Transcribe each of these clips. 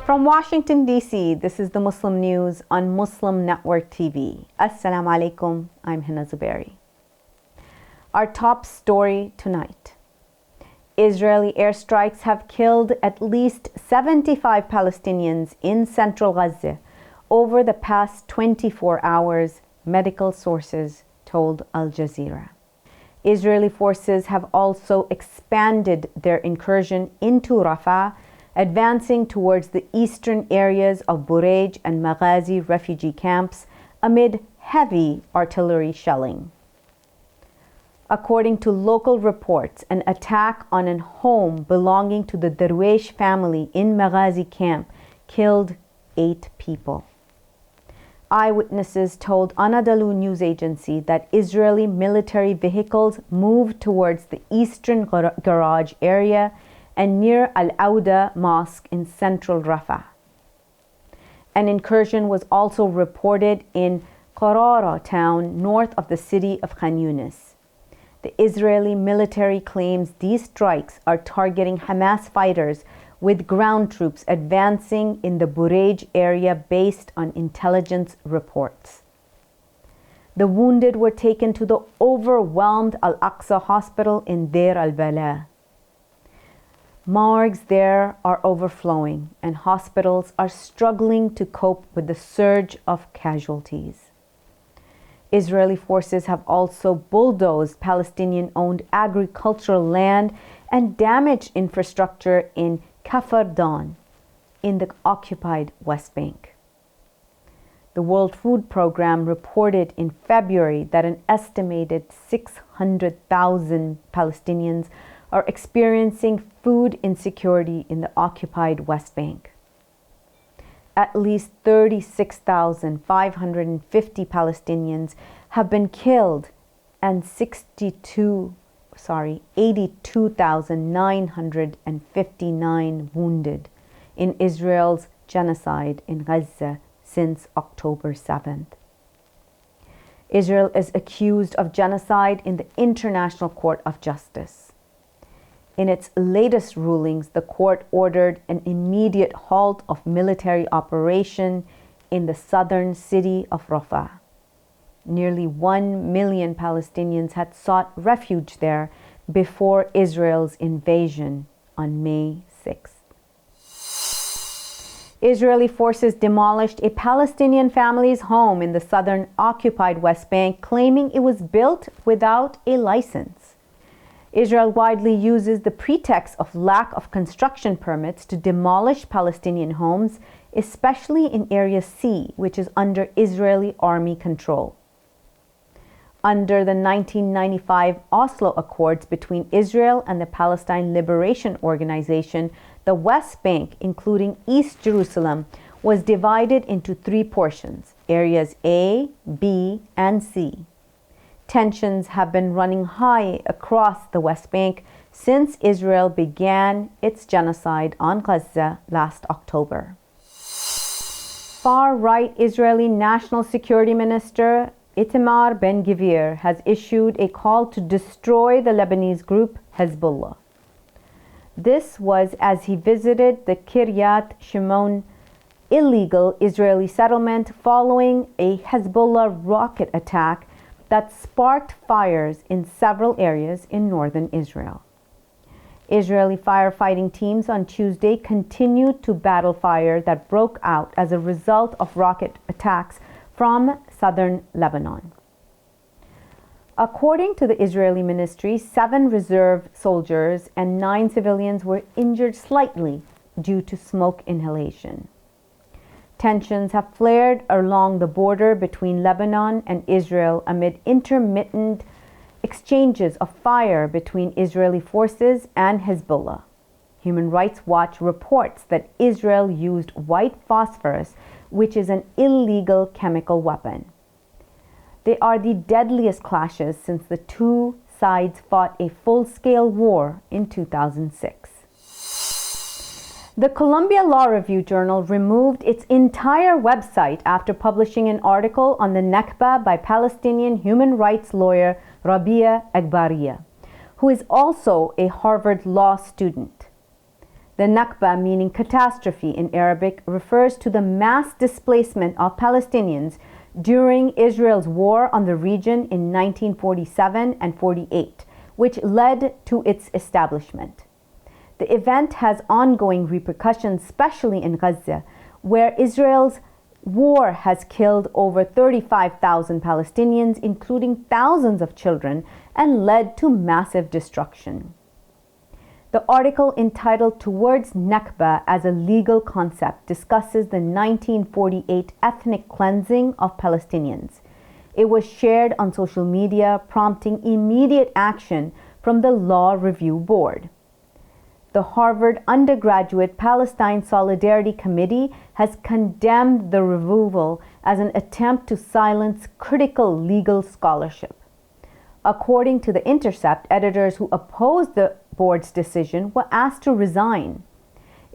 From Washington, D.C., this is the Muslim News on Muslim Network TV. Assalamu alaikum, I'm Hena Zuberi. Our top story tonight. Israeli airstrikes have killed at least 75 Palestinians in central Gaza over the past 24 hours, medical sources told Al Jazeera. Israeli forces have also expanded their incursion into Rafah, advancing towards the eastern areas of Bureij and Maghazi refugee camps amid heavy artillery shelling. According to local reports, an attack on a home belonging to the Darwish family in Maghazi camp killed 8 people. Eyewitnesses told Anadolu news agency that Israeli military vehicles moved towards the eastern garage area and near Al-Auda Mosque in central Rafah. An incursion was also reported in Qarara town north of the city of Khan Yunis. The Israeli military claims these strikes are targeting Hamas fighters with ground troops advancing in the Bureij area based on intelligence reports. The wounded were taken to the overwhelmed Al-Aqsa hospital in Deir al-Bala. Morgues there are overflowing and hospitals are struggling to cope with the surge of casualties. Israeli forces have also bulldozed Palestinian-owned agricultural land and damaged infrastructure in Kafr Dan in the occupied West Bank. The World Food Programme reported in February that an estimated 600,000 Palestinians are experiencing food insecurity in the occupied West Bank. At least 36,550 Palestinians have been killed and 82,959 wounded in Israel's genocide in Gaza since October 7th. Israel is accused of genocide in the International Court of Justice. In its latest rulings, the court ordered an immediate halt of military operation in the southern city of Rafah. Nearly 1 million Palestinians had sought refuge there before Israel's invasion on May 6th. Israeli forces demolished a Palestinian family's home in the southern occupied West Bank, claiming it was built without a license. Israel widely uses the pretext of lack of construction permits to demolish Palestinian homes, especially in Area C, which is under Israeli army control. Under the 1995 Oslo Accords between Israel and the Palestine Liberation Organization, the West Bank, including East Jerusalem, was divided into 3 portions, areas A, B, and C. Tensions have been running high across the West Bank since Israel began its genocide on Gaza last October. Far-right Israeli National Security Minister Itamar Ben-Gvir has issued a call to destroy the Lebanese group Hezbollah. This was as he visited the Kiryat Shimon illegal Israeli settlement following a Hezbollah rocket attack that sparked fires in several areas in northern Israel. Israeli firefighting teams on Tuesday continued to battle fire that broke out as a result of rocket attacks from southern Lebanon. According to the Israeli ministry, 7 reserve soldiers and 9 civilians were injured slightly due to smoke inhalation. Tensions have flared along the border between Lebanon and Israel amid intermittent exchanges of fire between Israeli forces and Hezbollah. Human Rights Watch reports that Israel used white phosphorus, which is an illegal chemical weapon. They are the deadliest clashes since the 2 sides fought a full-scale war in 2006. The Columbia Law Review Journal removed its entire website after publishing an article on the Nakba by Palestinian human rights lawyer Rabia Agbaria, who is also a Harvard Law student. The Nakba, meaning catastrophe in Arabic, refers to the mass displacement of Palestinians during Israel's war on the region in 1947 and 48, which led to its establishment. The event has ongoing repercussions, especially in Gaza, where Israel's war has killed over 35,000 Palestinians, including thousands of children, and led to massive destruction. The article entitled Towards Nakba as a Legal Concept discusses the 1948 ethnic cleansing of Palestinians. It was shared on social media, prompting immediate action from the Law Review Board. The Harvard Undergraduate Palestine Solidarity Committee has condemned the removal as an attempt to silence critical legal scholarship. According to The Intercept, editors who opposed the board's decision were asked to resign.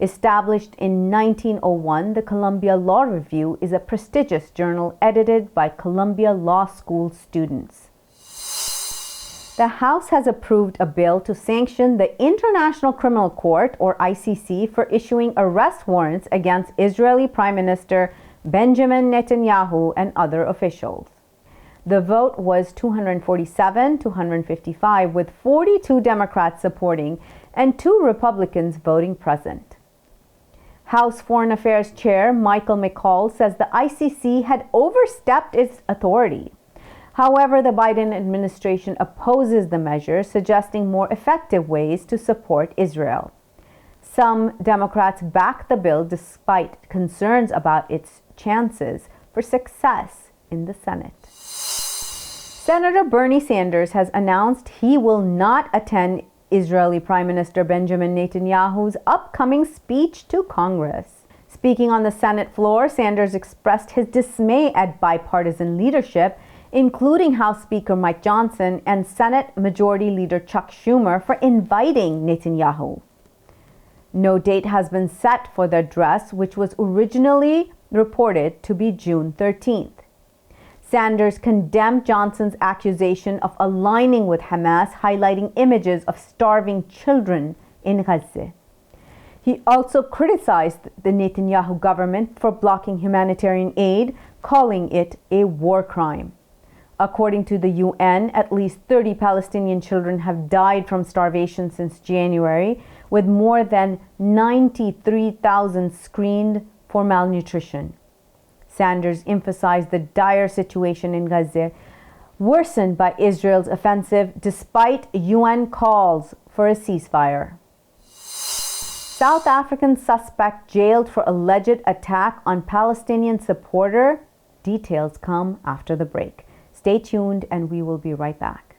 Established in 1901, the Columbia Law Review is a prestigious journal edited by Columbia Law School students. The House has approved a bill to sanction the International Criminal Court, or ICC, for issuing arrest warrants against Israeli Prime Minister Benjamin Netanyahu and other officials. The vote was 247 to 155, with 42 Democrats supporting and 2 Republicans voting present. House Foreign Affairs Chair Michael McCaul says the ICC had overstepped its authority. However, the Biden administration opposes the measure, suggesting more effective ways to support Israel. Some Democrats back the bill despite concerns about its chances for success in the Senate. Senator Bernie Sanders has announced he will not attend Israeli Prime Minister Benjamin Netanyahu's upcoming speech to Congress. Speaking on the Senate floor, Sanders expressed his dismay at bipartisan leadership, including House Speaker Mike Johnson and Senate Majority Leader Chuck Schumer, for inviting Netanyahu. No date has been set for the address, which was originally reported to be June 13th. Sanders condemned Johnson's accusation of aligning with Hamas, highlighting images of starving children in Gaza. He also criticized the Netanyahu government for blocking humanitarian aid, calling it a war crime. According to the UN, at least 30 Palestinian children have died from starvation since January, with more than 93,000 screened for malnutrition. Sanders emphasized the dire situation in Gaza, worsened by Israel's offensive despite UN calls for a ceasefire. South African suspect jailed for alleged attack on Palestinian supporter. Details come after the break. Stay tuned and we will be right back.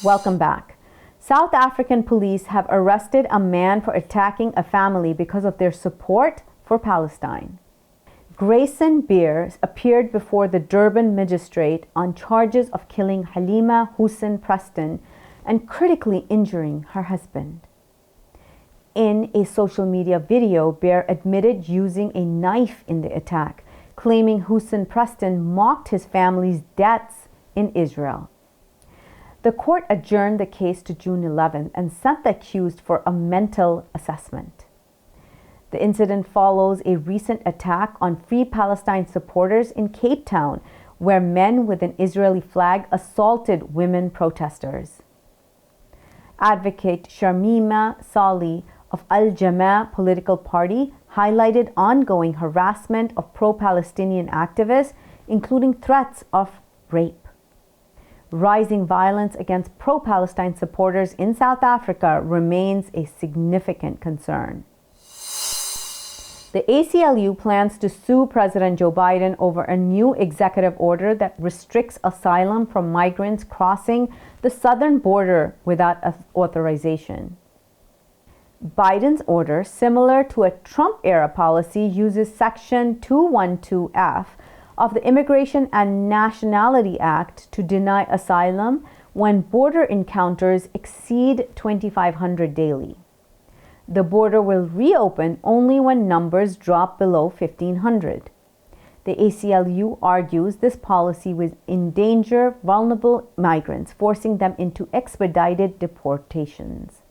Welcome back. South African police have arrested a man for attacking a family because of their support for Palestine. Grayson Beers appeared before the Durban magistrate on charges of killing Halima Hussein Preston and critically injuring her husband. In a social media video, Beer admitted using a knife in the attack, claiming Hussein Preston mocked his family's deaths in Israel. The court adjourned the case to June 11th and sent the accused for a mental assessment. The incident follows a recent attack on Free Palestine supporters in Cape Town, where men with an Israeli flag assaulted women protesters. Advocate Sharmima Salih of Al-Jama political party highlighted ongoing harassment of pro-Palestinian activists, including threats of rape. Rising violence against pro-Palestine supporters in South Africa remains a significant concern. The ACLU plans to sue President Joe Biden over a new executive order that restricts asylum from migrants crossing the southern border without authorization. Biden's order, similar to a Trump-era policy, uses Section 212F of the Immigration and Nationality Act to deny asylum when border encounters exceed 2,500 daily. The border will reopen only when numbers drop below 1,500. The ACLU argues this policy will endanger vulnerable migrants, forcing them into expedited deportations.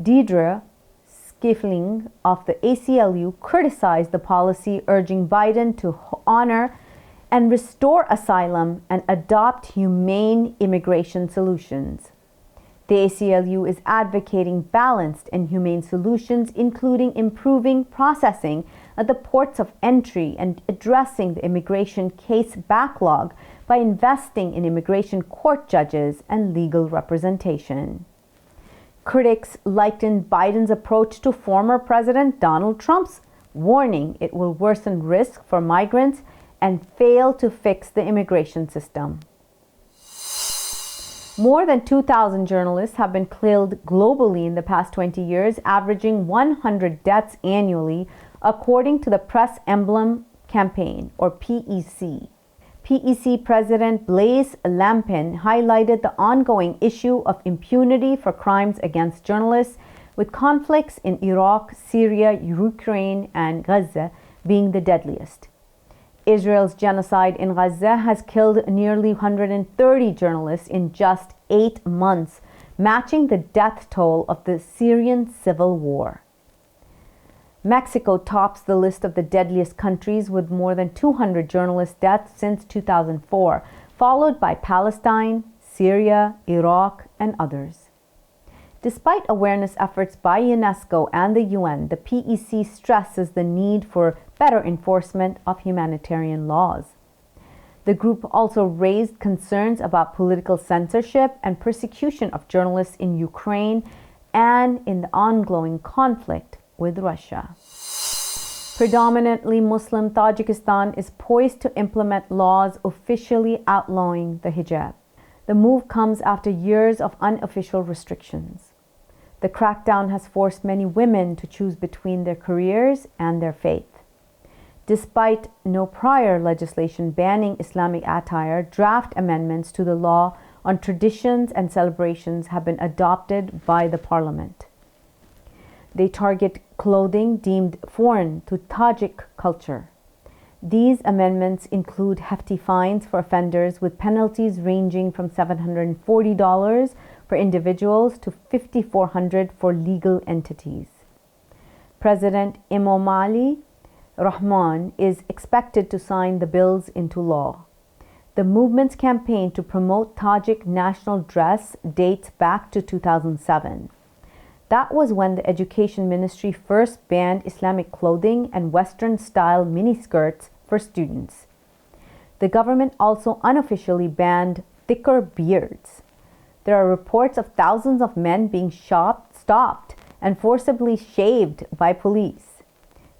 Deidre Skifling of the ACLU criticized the policy, urging Biden to honor and restore asylum and adopt humane immigration solutions. The ACLU is advocating balanced and humane solutions, including improving processing at the ports of entry and addressing the immigration case backlog by investing in immigration court judges and legal representation. Critics likened Biden's approach to former President Donald Trump's, warning it will worsen risk for migrants and fail to fix the immigration system. More than 2,000 journalists have been killed globally in the past 20 years, averaging 100 deaths annually, according to the Press Emblem Campaign, or PEC. PEC President Blaise Lampin highlighted the ongoing issue of impunity for crimes against journalists, with conflicts in Iraq, Syria, Ukraine, and Gaza being the deadliest. Israel's genocide in Gaza has killed nearly 130 journalists in just 8 months, matching the death toll of the Syrian civil war. Mexico tops the list of the deadliest countries with more than 200 journalist deaths since 2004, followed by Palestine, Syria, Iraq, and others. Despite awareness efforts by UNESCO and the UN, the PEC stresses the need for better enforcement of humanitarian laws. The group also raised concerns about political censorship and persecution of journalists in Ukraine and in the ongoing conflict with Russia. Predominantly Muslim Tajikistan is poised to implement laws officially outlawing the hijab. The move comes after years of unofficial restrictions. The crackdown has forced many women to choose between their careers and their faith. Despite no prior legislation banning Islamic attire, draft amendments to the law on traditions and celebrations have been adopted by the parliament. They target clothing deemed foreign to Tajik culture. These amendments include hefty fines for offenders, with penalties ranging from $740 for individuals to $5,400 for legal entities. President Emomali Rahman is expected to sign the bills into law. The movement's campaign to promote Tajik national dress dates back to 2007. That was when the Education Ministry first banned Islamic clothing and Western-style miniskirts for students. The government also unofficially banned thicker beards. There are reports of thousands of men being stopped and forcibly shaved by police.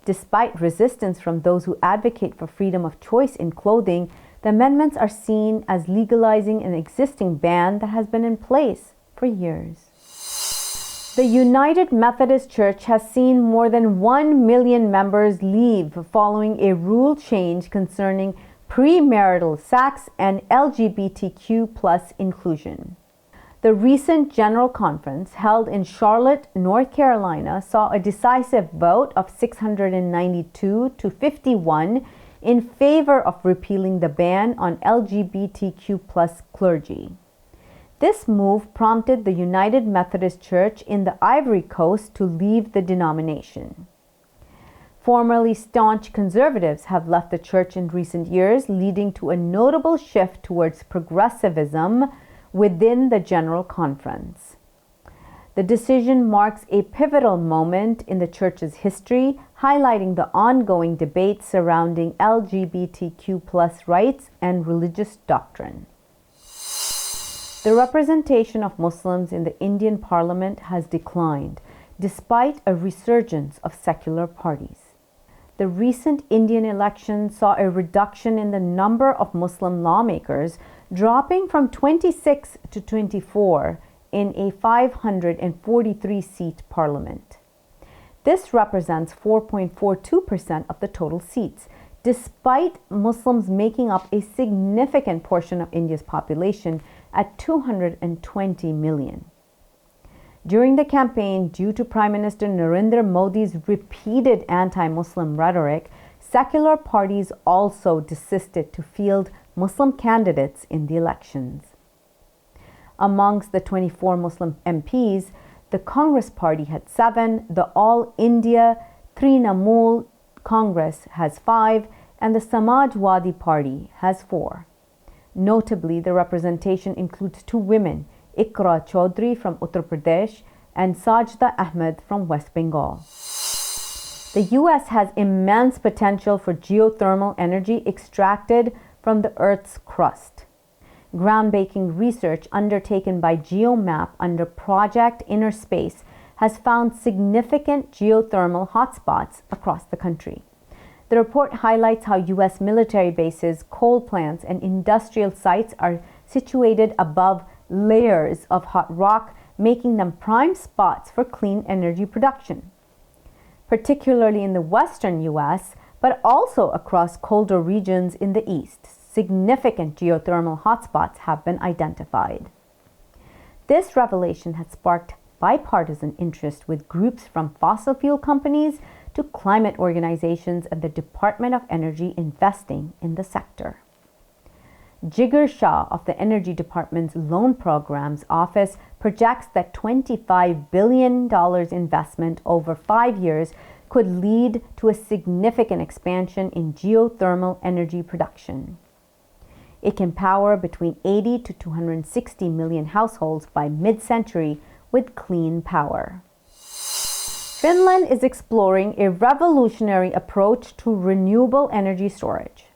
Despite resistance from those who advocate for freedom of choice in clothing, the amendments are seen as legalizing an existing ban that has been in place for years. The United Methodist Church has seen more than 1 million members leave following a rule change concerning premarital sex and LGBTQ+ inclusion. The recent General Conference held in Charlotte, North Carolina, saw a decisive vote of 692 to 51 in favor of repealing the ban on LGBTQ+ clergy. This move prompted the United Methodist Church in the Ivory Coast to leave the denomination. Formerly staunch conservatives have left the church in recent years, leading to a notable shift towards progressivism within the General Conference. The decision marks a pivotal moment in the church's history, highlighting the ongoing debate surrounding LGBTQ+ rights and religious doctrine. The representation of Muslims in the Indian parliament has declined, despite a resurgence of secular parties. The recent Indian election saw a reduction in the number of Muslim lawmakers, dropping from 26 to 24 in a 543-seat parliament. This represents 4.42% of the total seats, despite Muslims making up a significant portion of India's population at 220 million. During the campaign, due to Prime Minister Narendra Modi's repeated anti-Muslim rhetoric, secular parties also desisted to field Muslim candidates in the elections. Amongst the 24 Muslim MPs, the Congress Party had 7, the All India Trinamool Congress has 5, and the Samajwadi Party has 4. Notably, the representation includes 2 women, Ikra Chaudhry from Uttar Pradesh and Sajda Ahmed from West Bengal. The U.S. has immense potential for geothermal energy extracted from the Earth's crust. Groundbreaking research undertaken by GeoMap under Project Inner Space has found significant geothermal hotspots across the country. The report highlights how U.S. military bases, coal plants, and industrial sites are situated above layers of hot rock, making them prime spots for clean energy production. Particularly in the western U.S., but also across colder regions in the east, significant geothermal hotspots have been identified. This revelation has sparked bipartisan interest with groups from fossil fuel companies to climate organizations and the Department of Energy investing in the sector. Jigar Shah of the Energy Department's Loan Programs Office projects that $25 billion investment over 5 years could lead to a significant expansion in geothermal energy production. It can power between 80 to 260 million households by mid-century with clean power. Finland is exploring a revolutionary approach to renewable energy storage.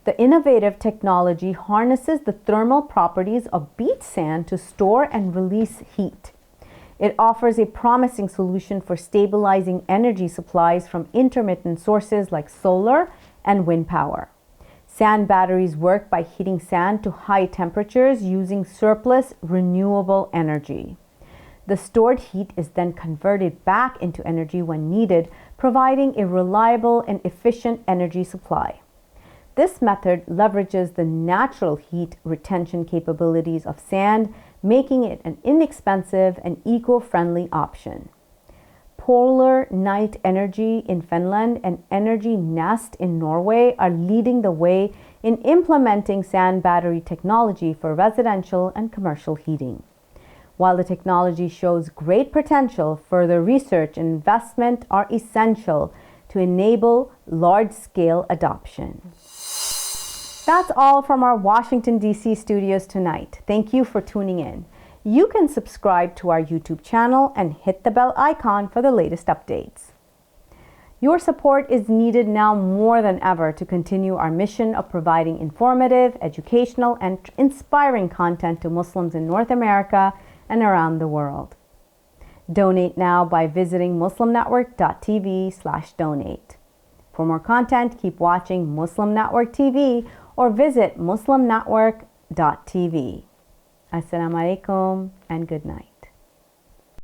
The innovative technology harnesses the thermal properties of beach sand to store and release heat. It offers a promising solution for stabilizing energy supplies from intermittent sources like solar and wind power. Sand batteries work by heating sand to high temperatures using surplus renewable energy. The stored heat is then converted back into energy when needed, providing a reliable and efficient energy supply. This method leverages the natural heat retention capabilities of sand, making it an inexpensive and eco-friendly option. Polar Night Energy in Finland and Energy Nest in Norway are leading the way in implementing sand battery technology for residential and commercial heating. While the technology shows great potential, further research and investment are essential to enable large-scale adoption. That's all from our Washington, D.C. studios tonight. Thank you for tuning in. You can subscribe to our YouTube channel and hit the bell icon for the latest updates. Your support is needed now more than ever to continue our mission of providing informative, educational, and inspiring content to Muslims in North America and around the world. Donate now by visiting muslimnetwork.tv/donate. For more content, keep watching Muslim Network TV or visit muslimnetwork.tv. Assalamu alaikum and good night.